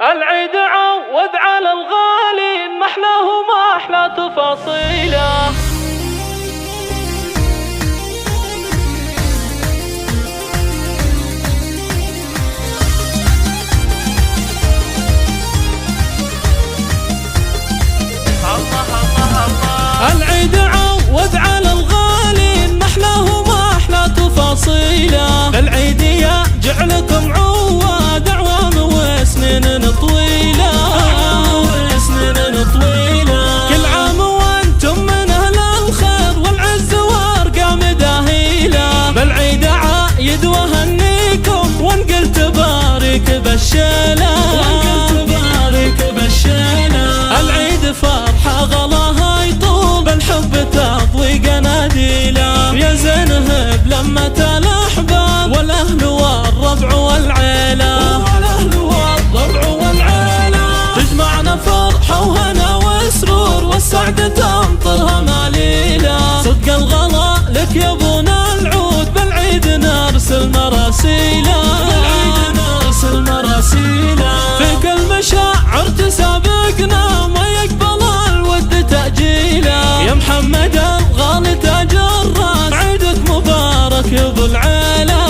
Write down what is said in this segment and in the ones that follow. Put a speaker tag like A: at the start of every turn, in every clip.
A: العيد عوض على الغالي ما احلاه وما احلى تفاصيله. العيد عوض على الغالي ما احلاه وما احلى تفاصيله. العيد يا جعلكم عواد اعوام وسنين طويله. كل عام وانتم من اهل الخير والعز وارقام داهيله. بالعيد عايد وهنيكم وانقل تبارك بالشيله. العيد فرحه غلاها يطول بالحب تضوي قناديله. يا زينهب لمة الاحباب والاهل والربع والعيله. تجمعنا فرحه وهنا وسرور والسعد تمطرها ماليله. صدق الغلا لك يا ابونا العود بالعيد نرسل مراسيله. في كل مشاعر تسابقنا ما يقبل الود تأجيله. يا محمد الغالي تاج الراس عيدك مبارك يا ابو العيله.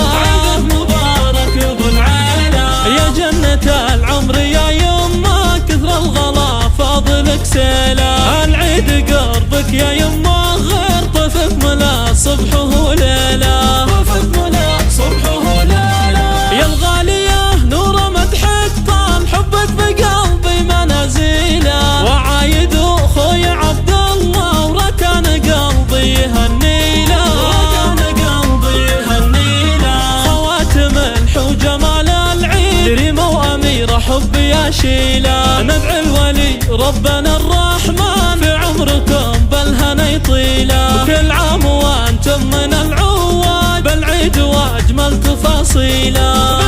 A: يا جنة العمر يا يما كثر الغلا فاضلك سيله. العيد قربك يا يما غير طفك ملا صبحه وليله. يا الغالية نور مدحك طال حبك بقلبي منازيله. وعايد اخوي عبد الله وركان قلبي يهنيله. خواتم الحو جمال العيد ريمة واميرة حبي يا شيله. ندعي الولي ربنا الرحمن في عمركم بالهنا يطيله. وكل عام وانتم من العواد بالعيد واجمل تفاصيله.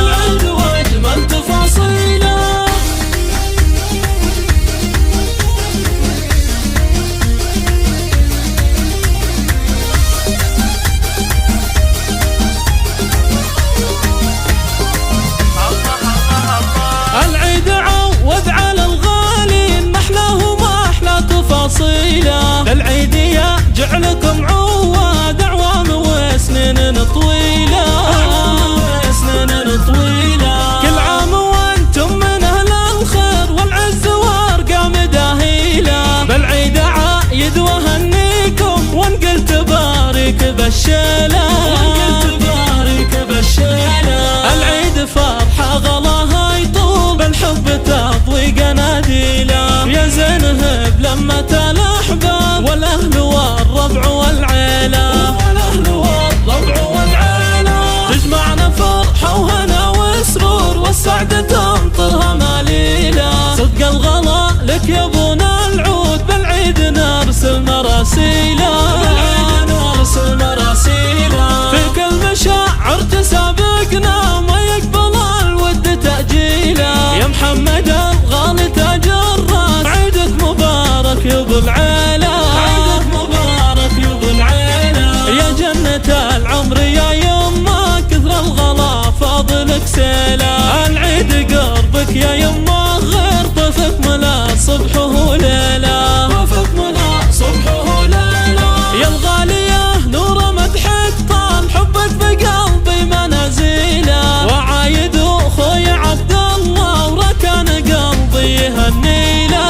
A: العيد عوض على الغالي ما احلاه وما احلى تفاصيله. العيد يا جعلكم عواد اعوام وسنين طويله. كل عام وانتم من اهل الخير والعز وارقام داهيله. بالعيد عايد وهنيكم وانقل تبارك بالشيله. العيد فرحه غلاها يطول بالحب تضوي قناديله. يا زينهب لمة الاحباب والاهل والربع والعيله. تجمعنا فرحه وهنا وسرور والسعد تمطرها ماليله. صدق الغلا لك يا ابونا العود بالعيد نرسل مراسيله. في كل مشاعر تسابقنا ما يقبل الود تأجيله. يا محمد الغالي تاج الراس عيدك مبارك يا ابو العيله. يا جنة العمر يا يما كثر الغلا فاضلك سيله. العيد قربك يا يما غير طفك ملا صبحه وليله. يا الغالية نور مدحك طال حبك بقلبي منازيله. وعايد اخوي عبد الله وركان قلبي يهنيله.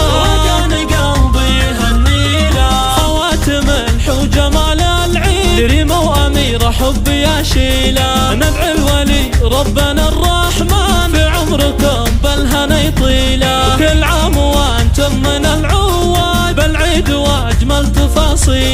A: خواتم الحو جمال العيد ريمة واميرة حبي يا شيله. ندعي الولي ربنا الرحمن في عمركم بالهنا يطيله. وكل عام وانتم من العواد بالعيد واجمل تفاصيله.